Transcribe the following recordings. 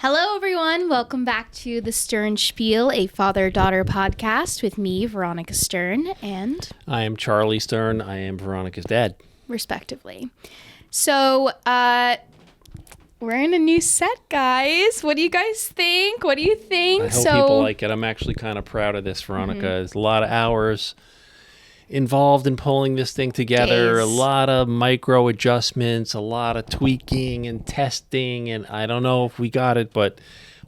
Hello, everyone. Welcome back to the Stern Spiel, a father-daughter podcast with me, Veronica Stern, and... I am Charlie Stern. I am Veronica's dad. Respectively. So, we're in a new set, guys. What do you guys think? What do you think? I hope people like it. I'm actually kind of proud of this, Veronica. There's a lot of hours involved in pulling this thing together, a lot of micro adjustments, a lot of tweaking and testing, and I don't know if we got it, but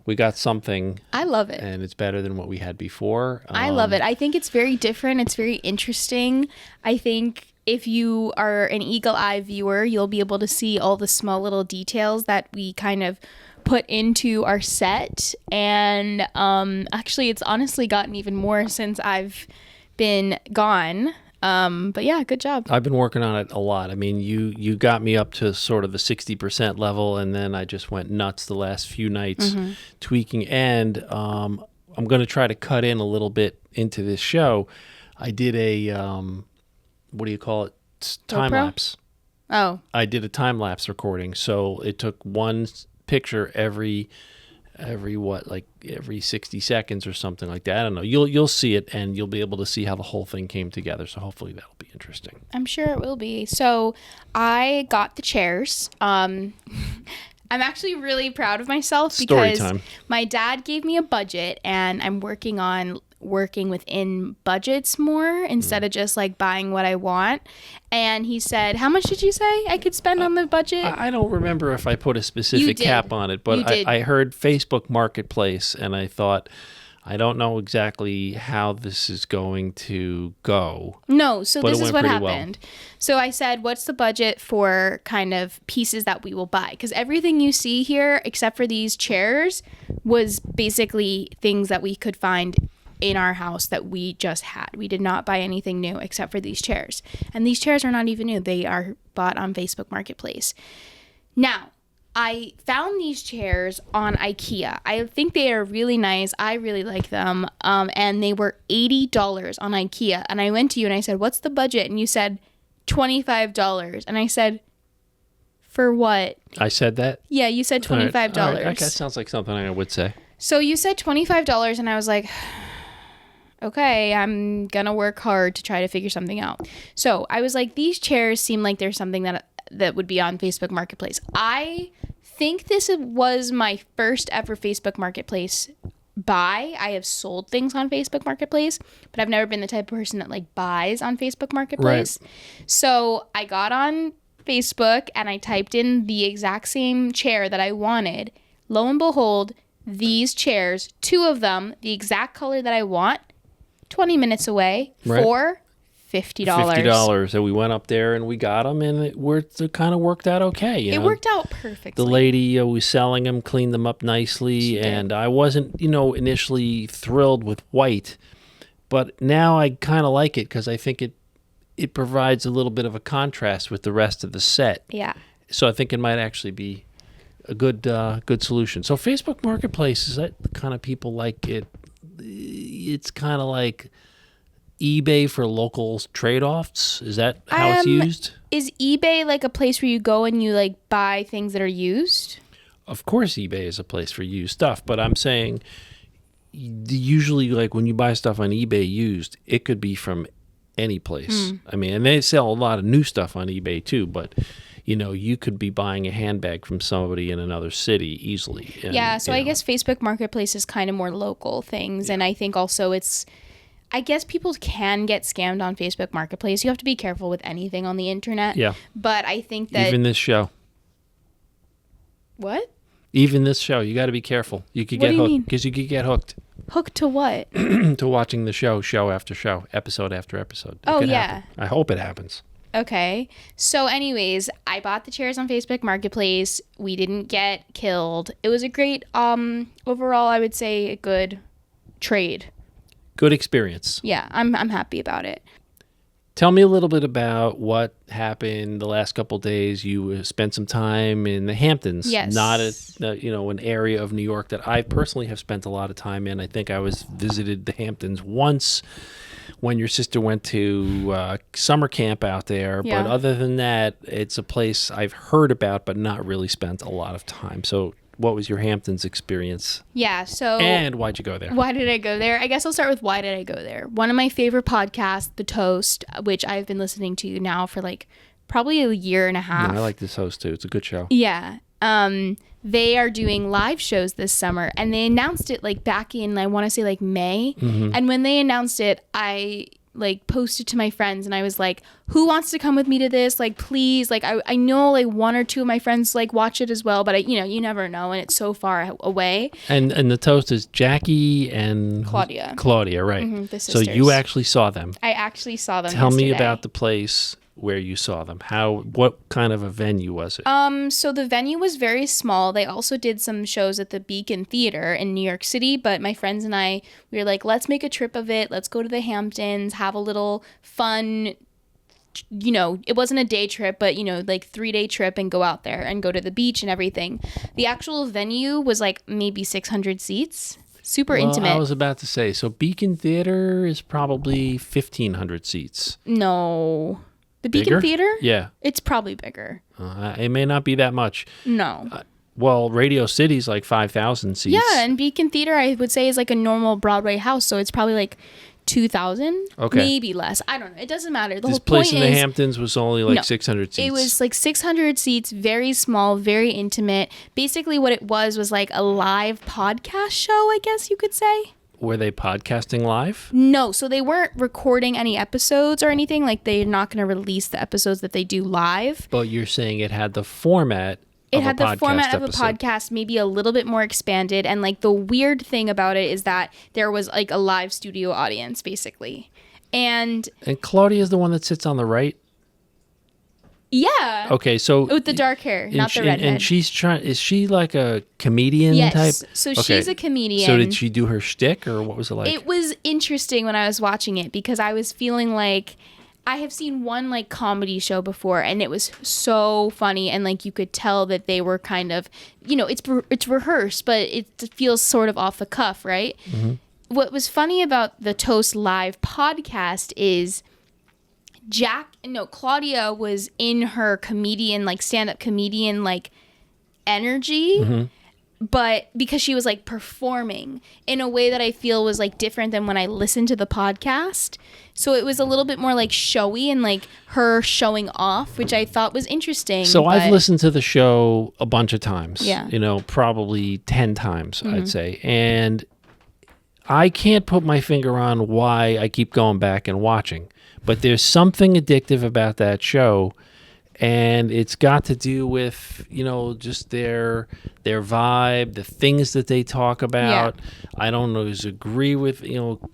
we got something. I love it. And it's better than what we had before. I love it. I think it's very different. It's very interesting. I think if you are an eagle-eye viewer, you'll be able to see all the small little details that we kind of put into our set. And actually, it's honestly gotten even more since I've been gone. But yeah, good job. I've been working on it a lot. I mean, you got me up to sort of the 60% level, and then I just went nuts the last few nights tweaking. And I'm going to try to cut in a little bit into this show. I did a, what do you call it? Time lapse. Oh. I did a time lapse recording. So it took one picture every 60 seconds or something like that. I don't know. You'll see it, and you'll be able to see how the whole thing came together. So hopefully that'll be interesting. I'm sure it will be. So I got the chairs. I'm actually really proud of myself because my dad gave me a budget, and I'm working on working within budgets more instead of just like buying what I want. And he said, how much did you say I could spend on the budget? I don't remember if I put a specific cap on it, but I heard Facebook Marketplace, and I thought, I don't know exactly how this is going to go. No, so this is what happened. Well. So I said, what's the budget for kind of pieces that we will buy? Because everything you see here, except for these chairs, was basically things that we could find in our house that we just had. We did not buy anything new except for these chairs. And these chairs are not even new. They are bought on Facebook Marketplace. Now, I found these chairs on IKEA. I think they are really nice. I really like them. And they were $80 on IKEA. And I went to you and I said, what's the budget? And you said $25. And I said, for what? I said that? Yeah, you said $25. All right. That sounds like something I would say. So you said $25 and I was like, okay, I'm gonna work hard to try to figure something out. So I was like, these chairs seem like there's something that would be on Facebook Marketplace. I think this was my first ever Facebook Marketplace buy. I have sold things on Facebook Marketplace, but I've never been the type of person that like buys on Facebook Marketplace. Right. So I got on Facebook and I typed in the exact same chair that I wanted. Lo and behold, these chairs, two of them, the exact color that I want, 20 minutes away for $50. $50. So we went up there and we got them, and it kind of worked out okay. It worked out perfectly. The lady who was selling them cleaned them up nicely, and I wasn't, initially thrilled with white, but now I kind of like it because I think it provides a little bit of a contrast with the rest of the set. Yeah. So I think it might actually be a good solution. So Facebook Marketplace, is that the kind of people like it? It's kind of like eBay for local trade-offs. Is that how it's used? Is eBay like a place where you go and you like buy things that are used? Of course eBay is a place for used stuff, but I'm saying usually like when you buy stuff on eBay used, it could be from any place. I mean, and they sell a lot of new stuff on eBay too, but you could be buying a handbag from somebody in another city easily. And, so I guess Facebook Marketplace is kind of more local things. Yeah. And I think also I guess people can get scammed on Facebook Marketplace. You have to be careful with anything on the internet. Yeah. But I think that... Even this show. What? Even this show. You got to be careful. You could get hooked. Because you could get hooked. Hooked to what? To watching the show after show, episode after episode. Happen. I hope it happens. Okay. So anyways, I bought the chairs on Facebook Marketplace. We didn't get killed. It was a great, overall, I would say a good trade. Good experience. Yeah, I'm happy about it. Tell me a little bit about what happened the last couple of days. You spent some time in the Hamptons. Yes. Not an area of New York that I personally have spent a lot of time in. I think I visited the Hamptons once when your sister went to summer camp out there. Yeah. But other than that, it's a place I've heard about but not really spent a lot of time. So what was your Hamptons experience? Yeah, so... And why'd you go there? Why did I go there? I guess I'll start with why did I go there. One of my favorite podcasts, The Toast, which I've been listening to now for like probably a year and a half. I like this host too. It's a good show. Yeah. They are doing live shows this summer, and they announced it like back in, I want to say like May. Mm-hmm. And when they announced it, I like posted to my friends and I was like, who wants to come with me to this? Like, please. Like, I know like one or two of my friends like watch it as well, but you never know. And it's so far away. And the Toast is Jackie and Claudia. Claudia, right. Mm-hmm, the so sisters. you actually saw them. I actually saw them Tell me yesterday. about the place where you saw them. What kind of a venue was it? So the venue was very small. They also did some shows at the Beacon Theater in New York City, but my friends and I, we were like, let's make a trip of it. Let's go to the Hamptons, have a little fun, it wasn't a day trip, but like 3-day trip and go out there and go to the beach and everything. The actual venue was like maybe 600 seats. Super intimate. I was about to say, so Beacon Theater is probably 1,500 seats. No. The Beacon Bigger? Theater? Yeah. It's probably bigger. It may not be that much. No. Well, Radio City's like 5,000 seats. Yeah, and Beacon Theater, I would say, is like a normal Broadway house, so it's probably like 2,000, maybe less. I don't know. It doesn't matter. The This whole place point in the is, Hamptons was only like No, 600 seats. it was like 600 seats, very small, very intimate. Basically, what it was like a live podcast show, I guess you could say. Were they podcasting live? No, so they weren't recording any episodes or anything. Like, they're not going to release the episodes that they do live. But you're saying it had the format It of had a the format of a episode. podcast, maybe a little bit more expanded. And like the weird thing about it is that there was like a live studio audience, basically. And Claudia's the one that sits on the right? yeah. Okay, so... With the dark hair, not the redhead. And she's trying... Is she like a comedian Yes. type? So Okay. she's a comedian. So did she do her shtick, or what was it like? It was interesting when I was watching it because I was feeling like I have seen one like comedy show before and it was so funny and like you could tell that they were kind of, it's rehearsed, but it feels sort of off the cuff, right? Mm-hmm. What was funny about the Toast Live podcast is Claudia was in her comedian, like stand-up comedian, like energy. Mm-hmm. But because she was like performing in a way that I feel was like different than when I listened to the podcast. So it was a little bit more like showy and like her showing off, which I thought was interesting. So I've listened to the show a bunch of times. Yeah. Probably 10 times, I'd say. And I can't put my finger on why I keep going back and watching. But there's something addictive about that show. And it's got to do with, just their vibe, the things that they talk about. Yeah. I don't always agree with,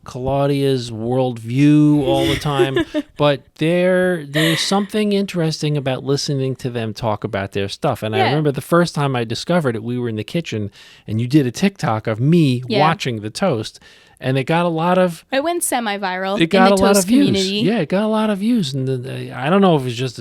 Claudia's worldview all the time. But there's something interesting about listening to them talk about their stuff. And I remember the first time I discovered it, we were in the kitchen, and you did a TikTok of me watching The Toast. And it got a lot of... It went semi-viral It got in the a lot Toast of views. community. Yeah, it got a lot of views. And I don't know if it's just...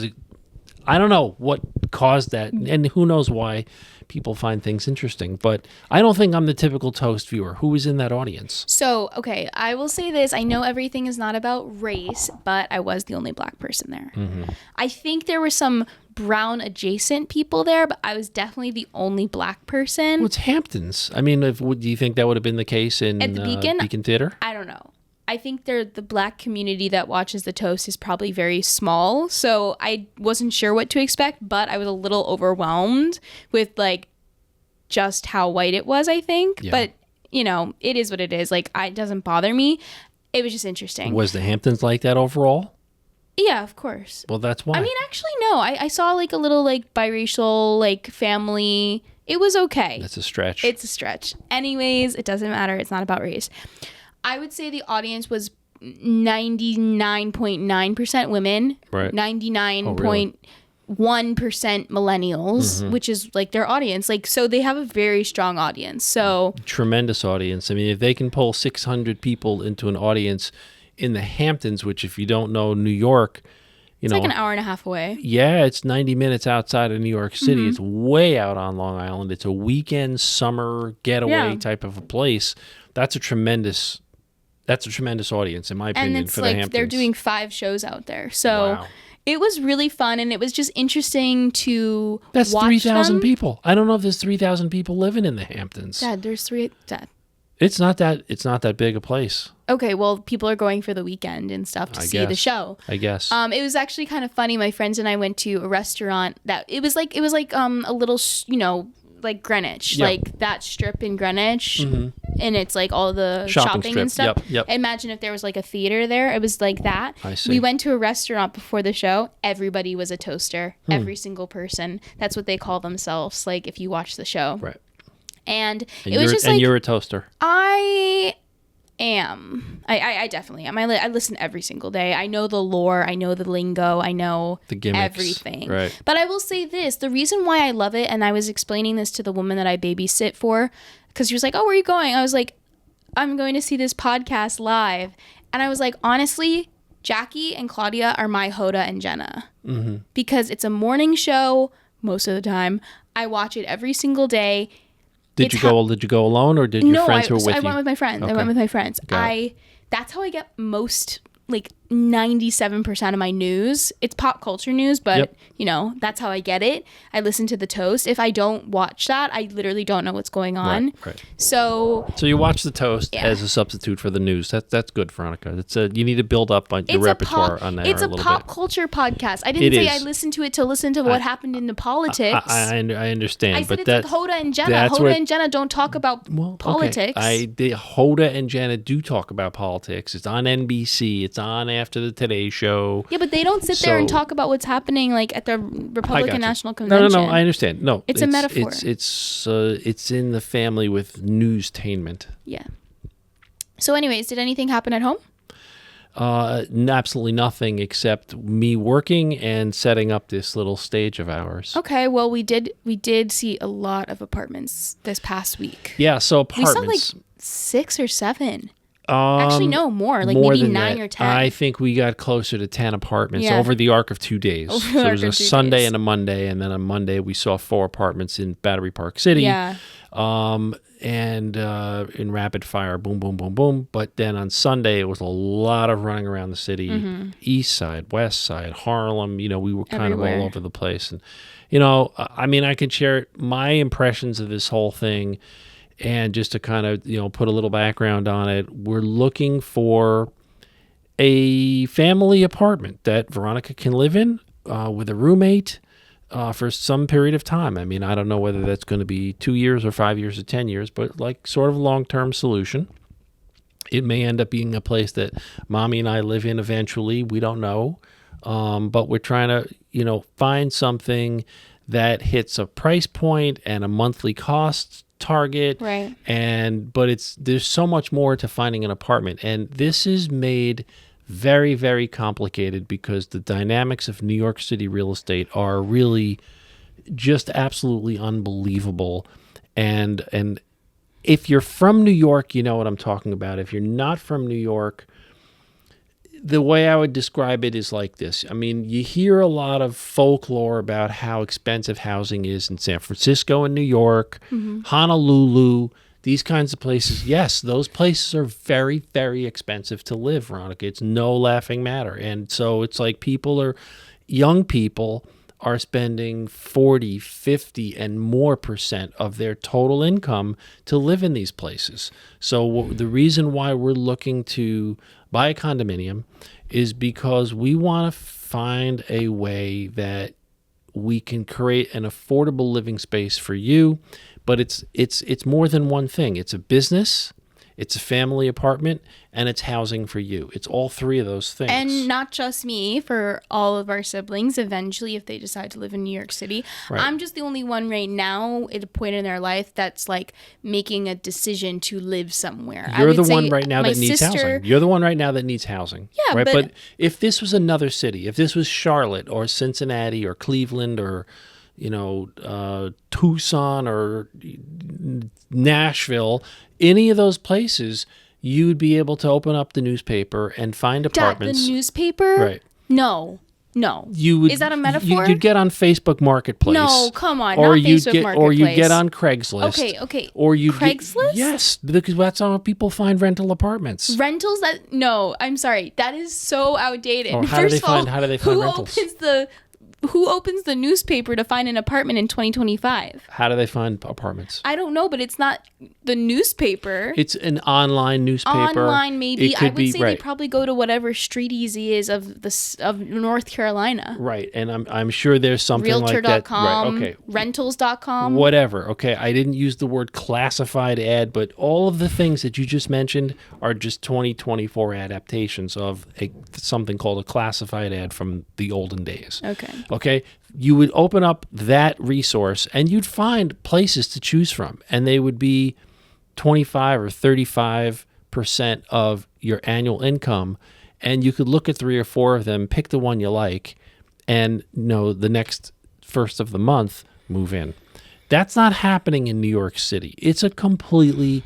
I don't know what caused that, and who knows why people find things interesting. But I don't think I'm the typical Toast viewer. Who was in that audience? So, okay, I will say this. I know everything is not about race, but I was the only black person there. Mm-hmm. I think there were some brown adjacent people there, but I was definitely the only black person. Well, it's Hamptons. I mean, do you think that would have been the case in at the Beacon Theater? I don't know. I think the black community that watches The Toast is probably very small, so I wasn't sure what to expect, but I was a little overwhelmed with like just how white it was, I think. Yeah. But, it is what it is. Like, it doesn't bother me. It was just interesting. Was the Hamptons like that overall? Yeah, of course. Well, that's why. I mean, actually, no. I saw like a little like biracial like family. It was okay. That's a stretch. It's a stretch. Anyways, it doesn't matter. It's not about race. I would say the audience was 99.9% women, right. 99.1% millennials, which is like their audience. Like, so they have a very strong audience. So tremendous audience. I mean, if they can pull 600 people into an audience in the Hamptons, which if you don't know New York, it's like an hour and a half away. Yeah, it's 90 minutes outside of New York City. Mm-hmm. It's way out on Long Island. It's a weekend summer getaway type of a place. That's a tremendous audience, in my opinion, and it's for like the Hamptons. They're doing 5 shows out there. So It was really fun, and it was just interesting to That's watch 3,000 them. people. I don't know if there's 3,000 people living in the Hamptons. Dad, there's three. Dad. It's not that big a place. Okay, well, people are going for the weekend and stuff to see the show. I guess. It was actually kind of funny. My friends and I went to a restaurant that it was like a little, like Greenwich, like that strip in Greenwich, and it's like all the shopping and stuff. Yep. Imagine if there was like a theater there. It was like that. I see. We went to a restaurant before the show. Everybody was a toaster. Every single person. That's what they call themselves. Like if you watch the show, Right. And it was just like, and you're a toaster. I am. I definitely am. I listen every single day. I know the lore. I know the lingo. I know The gimmicks. everything. Right. But I will say this. The reason why I love it, and I was explaining this to the woman that I babysit for, because she was like, oh, where are you going? I was like, I'm going to see this podcast live. And I was like, honestly, Jackie and Claudia are my Hoda and Jenna. Mm-hmm. Because it's a morning show most of the time. I watch it every single day. Did you go alone, or did your friends who were with you? I went with my friends. Okay. I went with my friends. Got it. That's how I get most, like 97% of my news. It's pop culture news, but that's how I get it. I listen to the Toast. If I don't watch that, I literally don't know what's going on. Right. So you watch the Toast as a substitute for the news. That's good, Veronica. You need to build up on your repertoire on there a little bit. It's a pop culture podcast. I didn't say I listened to it to listen to what happened in the politics. I understand. I said it's like Hoda and Jenna. And Jenna don't talk about politics. Okay. Hoda and Jenna do talk about politics. It's on NBC. It's on after the Today Show. Yeah, but they don't sit there and talk about what's happening like at the Republican National Convention. No, I understand. No, it's a metaphor. It's in the family with newstainment. Yeah. So anyways, did anything happen at home? Absolutely nothing except me working and setting up this little stage of ours. Okay, well we did see a lot of apartments this past week. Yeah, so apartments. We saw like 6 or 7. Actually, no, more. Like more maybe than 9 that. or 10. I think we got closer to 10 apartments Yeah. over the arc of 2 days. Over So the it was arc a of 2 Sunday days. and a Monday, and then on Monday we saw 4 apartments in Battery Park City. Yeah. And in rapid fire, boom, boom, boom, boom. But then on Sunday, it was a lot of running around the city, east side, west side, Harlem. We were kind of Everywhere. all over the place. And, I could share my impressions of this whole thing. And just to kind of, put a little background on it, we're looking for a family apartment that Veronica can live in with a roommate for some period of time. I mean, I don't know whether that's going to be 2 years or 5 years or 10 years, but like sort of a long-term solution. It may end up being a place that Mommy and I live in eventually. We don't know. But we're trying to, find something that hits a price point and a monthly cost target. Right. But there's so much more to finding an apartment. And this is made very, very complicated because the dynamics of New York City real estate are really just absolutely unbelievable. And if you're from New York, you know what I'm talking about. If you're not from New York, the way I would describe it is like this. I mean, you hear a lot of folklore about how expensive housing is in San Francisco and New York, Honolulu, these kinds of places. Yes, those places are very, very expensive to live, Veronica. It's no laughing matter. And so it's like young people are spending 40, 50, and more % of their total income to live in these places. So the reason why we're looking to buy a condominium is because we want to find a way that we can create an affordable living space for you, but it's more than one thing. It's a business, it's a family apartment, and it's housing for you. It's all 3 of those things. And not just me, for all of our siblings, eventually, if they decide to live in New York City. Right. I'm just the only one right now at a point in their life that's like making a decision to live somewhere. You're the one right now that needs housing. You're the one right now that needs housing. Yeah, right? but if this was another city, if this was Charlotte or Cincinnati or Cleveland or Tucson or Nashville, any of those places, you'd be able to open up the newspaper and find apartments. Dad, the newspaper? Right. No. No. Is that a metaphor? You'd get on Facebook Marketplace. No, come on, or not you'd Facebook get, Marketplace. Or you get on Craigslist. Okay. Or you Craigslist? Yes, because that's how people find rental apartments. Rentals no, I'm sorry. That is so outdated. Or how do they find rentals? Who opens the newspaper to find an apartment in 2025? How do they find apartments? I don't know, but it's not the newspaper. It's an online newspaper. Online, maybe. I would say right. they probably go to whatever Street Easy is of North Carolina. Right, and I'm sure there's something Realtor. like that. .com, right, okay. Rentals.com. Whatever. Okay, I didn't use the word classified ad, but all of the things that you just mentioned are just 2024 adaptations of something called a classified ad from the olden days. Okay, you would open up that resource and you'd find places to choose from, and they would be 25 or 35% of your annual income, and you could look at 3 or 4 of them, pick the one you like, and the next first of the month move in. That's not happening in New York City. It's a completely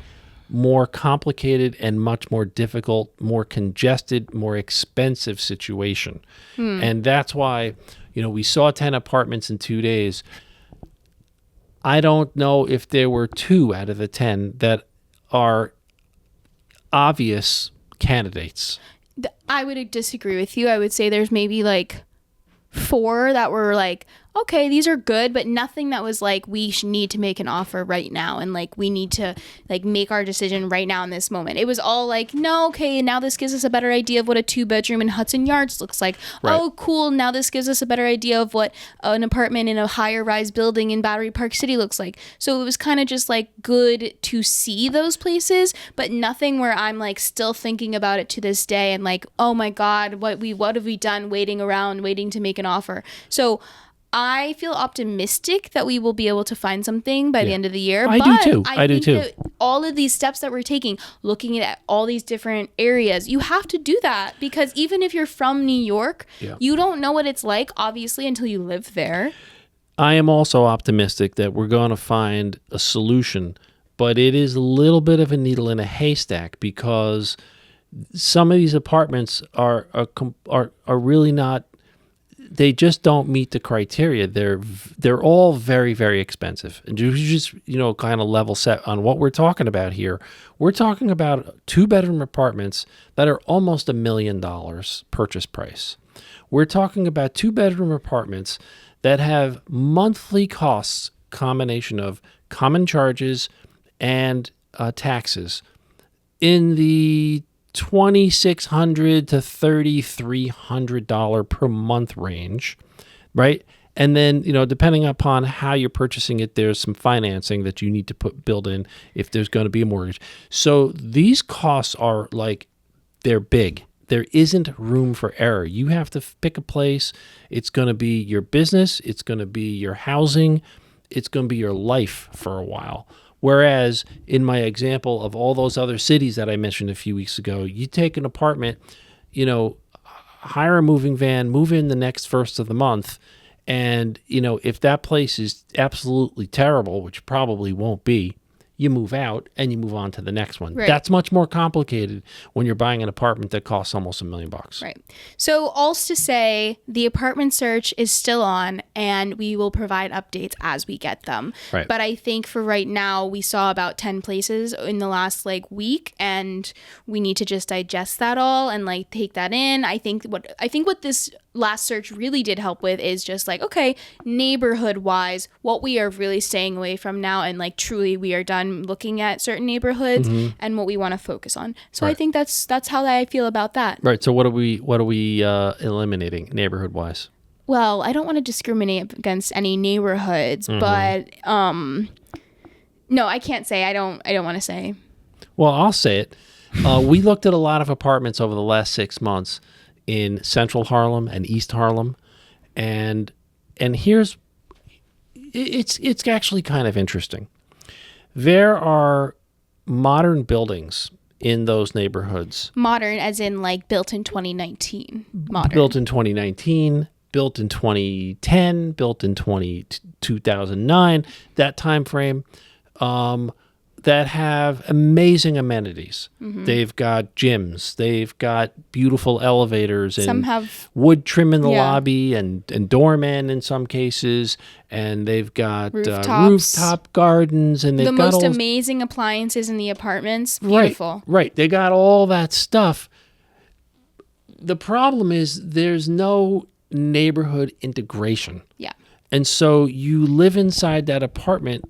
more complicated and much more difficult, more congested, more expensive situation. And that's why, we saw 10 apartments in 2 days. I don't know if there were 2 out of the 10 that are obvious candidates. I would disagree with you. I would say there's maybe like 4 that were like, okay, these are good, but nothing that was like, we need to make an offer right now. And like, we need to like make our decision right now in this moment. It was all like, no, okay, now this gives us a better idea of what a 2-bedroom in Hudson Yards looks like. Right. Oh, cool. Now this gives us a better idea of what an apartment in a higher rise building in Battery Park City looks like. So it was kind of just like good to see those places, but nothing where I'm like still thinking about it to this day and like, oh my God, what have we done waiting around, waiting to make an offer. So I feel optimistic that we will be able to find something by the end of the year. I do too. I do too. That all of these steps that we're taking, looking at all these different areas, you have to do that because even if you're from New York, you don't know what it's like, obviously, until you live there. I am also optimistic that we're going to find a solution, but it is a little bit of a needle in a haystack because some of these apartments are really not. They just don't meet the criteria. They're all very, very expensive. And you just, kind of level set on what we're talking about here. We're talking about 2-bedroom apartments that are almost $1 million purchase price. We're talking about 2-bedroom apartments that have monthly costs, combination of common charges and taxes, in the $2,600 to $3,300 per month range, right? And then, depending upon how you're purchasing it, there's some financing that you need to build in if there's going to be a mortgage. So these costs are like, they're big. There isn't room for error. You have to pick a place. It's going to be your business. It's going to be your housing. It's going to be your life for a while. Whereas in my example of all those other cities that I mentioned a few weeks ago, you take an apartment, hire a moving van, move in the next first of the month. And, if that place is absolutely terrible, which probably won't be, you move out and you move on to the next one. Right. That's much more complicated when you're buying an apartment that costs almost $1 million. Right. So all's to say, the apartment search is still on and we will provide updates as we get them. Right. But I think for right now, we saw about 10 places in the last week and we need to just digest that all and take that in. I think what this last search really did help with is just okay, neighborhood wise, what we are really staying away from now and truly we are done looking at certain neighborhoods and what we want to focus on. So right. I think that's how I feel about that. Right. So what are we eliminating neighborhood wise? Well, I don't want to discriminate against any neighborhoods, but no, I can't say. I don't want to say. Well, I'll say it. We looked at a lot of apartments over the last 6 months in Central Harlem and East Harlem, and here's it's actually kind of interesting. There are modern buildings in those neighborhoods. Modern as in built in 2019. Modern. Built in 2019, built in 2010, built in 2009, that time frame, that have amazing amenities. Mm-hmm. They've got gyms. They've got beautiful elevators and Some have wood trim in the lobby and doormen in some cases. And they've got rooftop gardens. And they've the got most amazing appliances in the apartments. Right, Beautiful. right. They got all that stuff. The problem is there's no neighborhood integration. Yeah. And so you live inside that apartment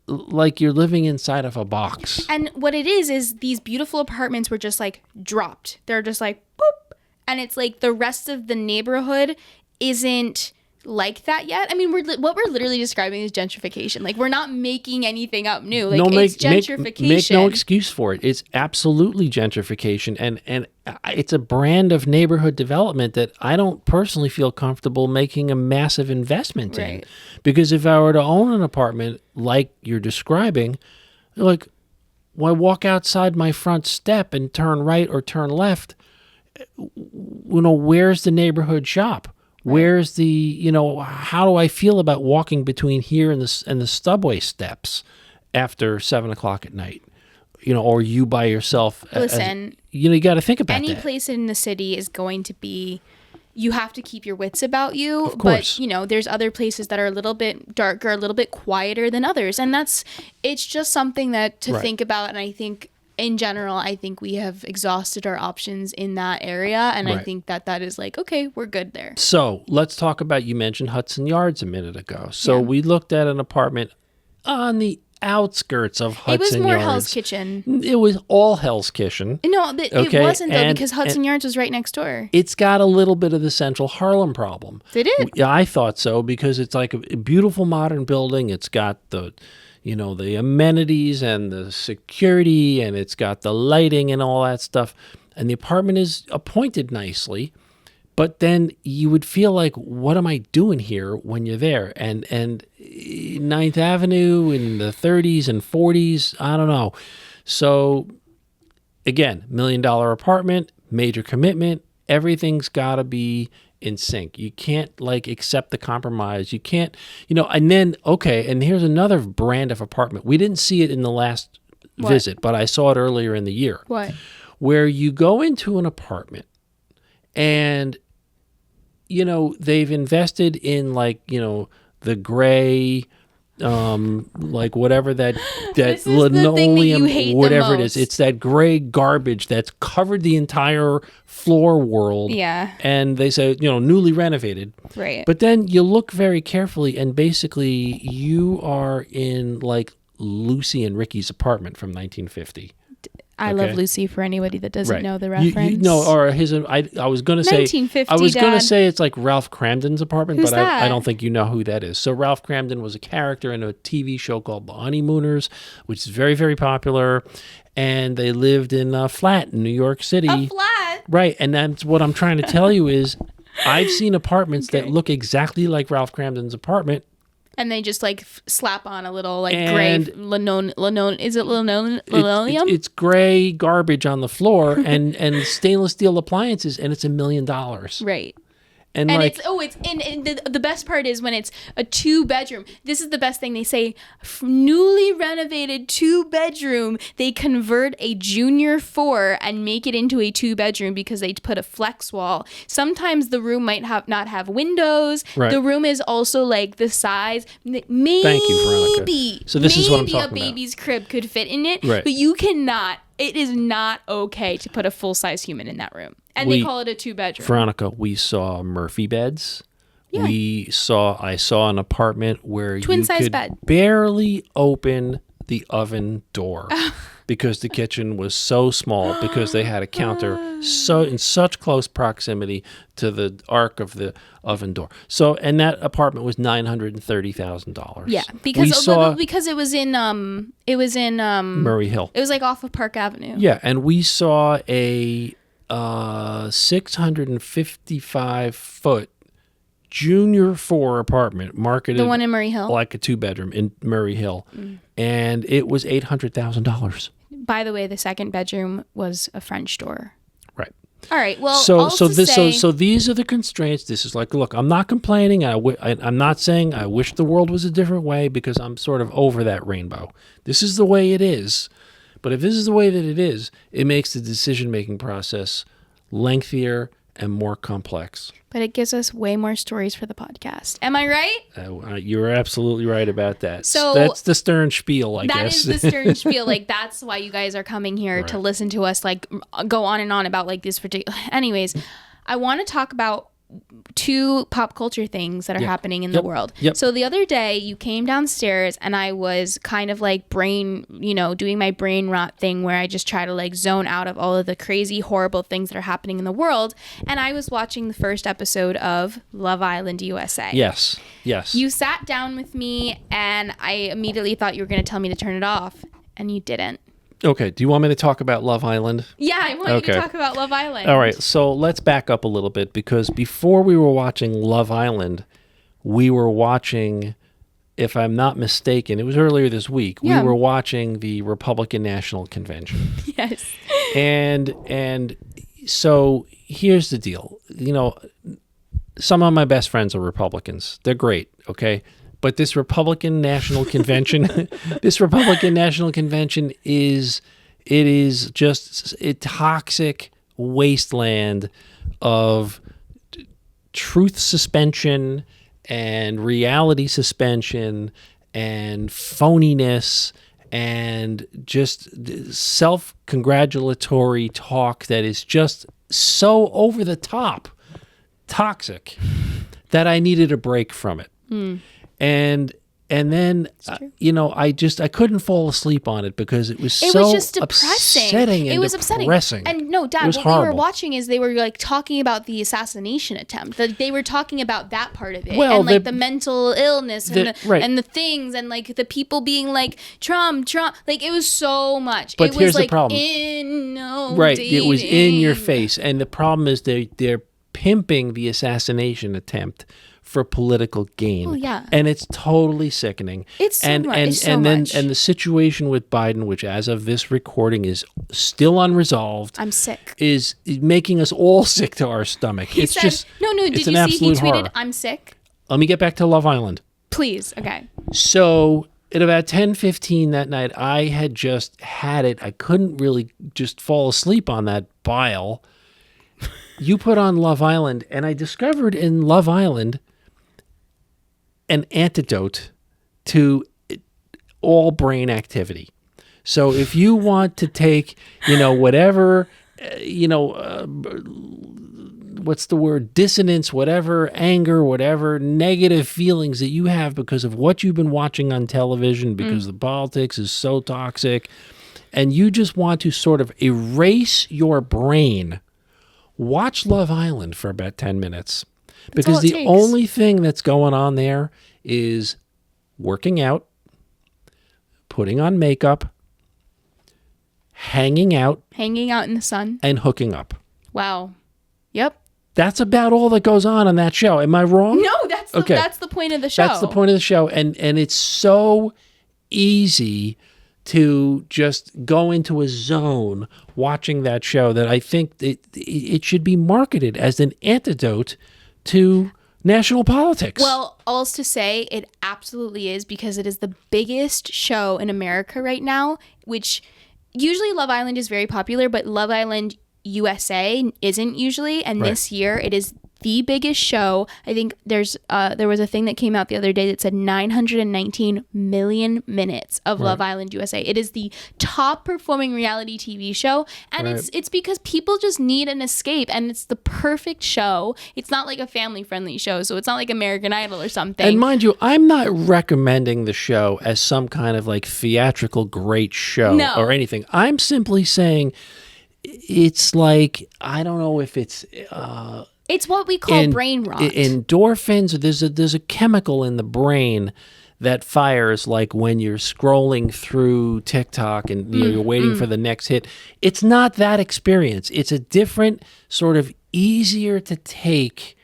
like you're living inside of a box. And what it is these beautiful apartments were just like dropped. They're just like boop. And it's like the rest of the neighborhood isn't like that yet. I mean, what we're literally describing is gentrification. Like, we're not making anything up new. Like, it's gentrification. Make no excuse for it. It's absolutely gentrification. And it's a brand of neighborhood development that I don't personally feel comfortable making a massive investment in. Because if I were to own an apartment like you're describing, like, when I walk outside my front step and turn right or turn left, where's the neighborhood shop? Where's the, how do I feel about walking between here and the subway steps after 7 o'clock at night? Or you by yourself. Listen, you got to think about any that. place in the city is going to be, you have to keep your wits about you. Of course. But, there's other places that are a little bit darker, a little bit quieter than others. And it's just something that to think about. And I think, in general, I think we have exhausted our options in that area. And I think that is like, okay, we're good there. So let's talk about, you mentioned Hudson Yards a minute ago. So we looked at an apartment on the outskirts of Hudson Yards. It was more Hell's Kitchen. It was all Hell's Kitchen. No, it wasn't, though, because Hudson Yards was right next door. It's got a little bit of the central Harlem problem. Did it? Yeah, I thought so, because it's like a beautiful modern building. It's got the amenities and the security, and it's got the lighting and all that stuff. And the apartment is appointed nicely, but then you would feel like, what am I doing here when you're there? And 9th Avenue in the 30s and 40s, I don't know. So again, $1 million apartment, major commitment, everything's got to be in sync. You can't accept the compromise. You can't, and then, okay, and here's another brand of apartment. We didn't see it in the last visit, but I saw it earlier in the year. What? Where you go into an apartment and, they've invested in the gray, whatever that linoleum, whatever it is. It's that gray garbage that's covered the entire floor world. Yeah. And they say, newly renovated. Right. But then you look very carefully, and basically you are in Lucy and Ricky's apartment from 1950. I love Lucy, for anybody that doesn't know the reference. Or his. I was going to say 1950. I was going to say it's like Ralph Cramden's apartment, Who's but that? I don't think you know who that is. So Ralph Cramden was a character in a TV show called The Honeymooners, which is very, very popular, and they lived in a flat in New York City. A flat, right? And that's what I'm trying to tell you is, I've seen apartments that look exactly like Ralph Cramden's apartment. And they just slap on a little gray linoleum. Is it linoleum? It's gray garbage on the floor and stainless steel appliances, and it's $1 million. Right. And the best part is when it's a 2-bedroom. This is the best thing. They say newly renovated 2-bedroom. They convert a junior 4 and make it into a 2-bedroom because they put a flex wall. Sometimes the room might not have windows. Right. The room is also the size. Maybe. Thank you, Veronica. So this is what I'm talking about. Maybe a baby's crib could fit in it, right. But you cannot. It is not okay to put a full-size human in that room. And they call it a 2-bedroom. Veronica, we saw Murphy beds. Yeah. I saw an apartment where you could bed. barely open the oven door because the kitchen was so small, because they had a counter in such close proximity to the arc of the oven door. So, and that apartment was $930,000. Yeah, because it was in Murray Hill. It was off of Park Avenue. Yeah, and we saw a 655-foot junior 4 apartment marketed, the one in Murray Hill, like a 2-bedroom in Murray Hill, and it was $800,000. By the way, the 2nd bedroom was a French door. Right. All right. Well, So these are the constraints. This is like, look, I'm not complaining. I'm not saying I wish the world was a different way, because I'm sort of over that rainbow. This is the way it is. But if this is the way that it is, it makes the decision-making process lengthier and more complex. But it gives us way more stories for the podcast. Am I right? You're absolutely right about that. So that's the Stern Spiel, I guess. That is the Stern Spiel. Like, that's why you guys are coming here to listen to us, like, go on and on about, like, this particular... Anyways, I want to talk about two pop culture things that are happening in the world. So the other day you came downstairs and I was kind of like doing my brain rot thing where I just try to like zone out of all of the crazy, horrible things that are happening in the world. And I was watching the first episode of Love Island USA. Yes. You sat down with me and I immediately thought you were going to tell me to turn it off, and you didn't. Okay, do you want me to talk about Love Island? Yeah, I want you to talk about Love Island. All right, so let's back up a little bit, because before we were watching Love Island, we were watching, if I'm not mistaken, it was earlier this week, we were watching the Republican National Convention. Yes. And so here's the deal. Some of my best friends are Republicans. They're great, okay? But this Republican National Convention, is just a toxic wasteland of truth suspension and reality suspension and phoniness and just self-congratulatory talk that is just so over the top toxic that I needed a break from it. And then I couldn't fall asleep on it because it was just depressing. Upsetting. It was upsetting. And no, Dad, what horrible. we were watching is they were like talking about the assassination attempt. They were talking about that part of it, well, and like the mental illness and the things, and like the people being like Trump. Like, it was so much. But it was here's like the problem. It was in your face, and the problem is they're pimping the assassination attempt for political gain. Oh, yeah. And it's totally sickening. It's so much. And the situation with Biden, which as of this recording is still unresolved. I'm sick. Is making us all sick to our stomach. He said, no, did you see he tweeted, horror. I'm sick? Let me get back to Love Island. Please, okay. So at about 10:15 that night, I had just had it. I couldn't really just fall asleep on that bile. You put on Love Island, and I discovered in Love Island an antidote to all brain activity. So if you want to take, whatever, what's the word, dissonance, whatever, anger, whatever, negative feelings that you have because of what you've been watching on television, because the politics is so toxic, and you just want to sort of erase your brain, watch Love Island for about 10 minutes. Because the only thing that's going on there is working out, putting on makeup, hanging out in the sun, and hooking up. Wow. Yep. That's about all that goes on that show. Am I wrong? No, that's the point of the show. That's the point of the show. And it's so easy to just go into a zone watching that show that I think it should be marketed as an antidote to national politics. Well, all's to say, it absolutely is, because it is the biggest show in America right now, which usually Love Island is very popular, but Love Island USA isn't usually, and this year it is the biggest show. I think there was a thing that came out the other day that said 919 million minutes of Love Island USA. It is the top performing reality TV show, and it's because people just need an escape, and it's the perfect show. It's not like a family friendly show, so it's not like American Idol or something. And mind you, I'm not recommending the show as some kind of like theatrical great show or anything. I'm simply saying it's like, I don't know if it's it's what we call brain rot. Endorphins. There's a chemical in the brain that fires like when you're scrolling through TikTok and you're waiting for the next hit. It's not that experience. It's a different sort of easier to take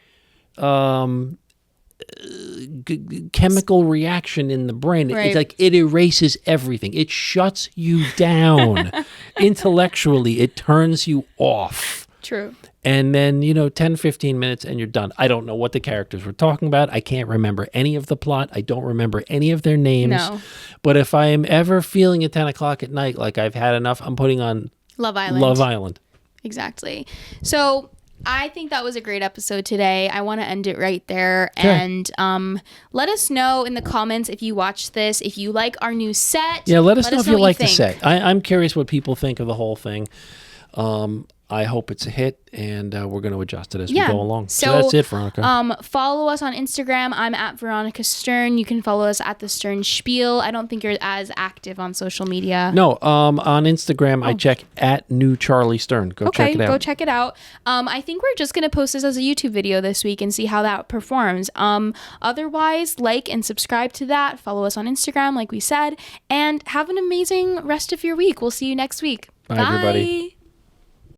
chemical reaction in the brain. It's like it erases everything. It shuts you down intellectually. It turns you off. True. And then, 10, 15 minutes and you're done. I don't know what the characters were talking about. I can't remember any of the plot. I don't remember any of their names. No. But if I am ever feeling at 10 o'clock at night like I've had enough, I'm putting on Love Island. Love Island. Exactly. So I think that was a great episode today. I want to end it right there. Okay. And let us know in the comments if you watched this, if you like our new set. Yeah, let us know if you what like the think. set. I'm curious what people think of the whole thing. I hope it's a hit, and we're going to adjust it as we go along. So that's it, Veronica. Follow us on Instagram. I'm at Veronica Stern. You can follow us at the Stern Spiel. I don't think you're as active on social media. No, on Instagram, I check at New Charlie Stern. Go check it out. Go check it out. I think we're just going to post this as a YouTube video this week and see how that performs. Otherwise, like and subscribe to that. Follow us on Instagram, like we said, and have an amazing rest of your week. We'll see you next week. Bye. Everybody.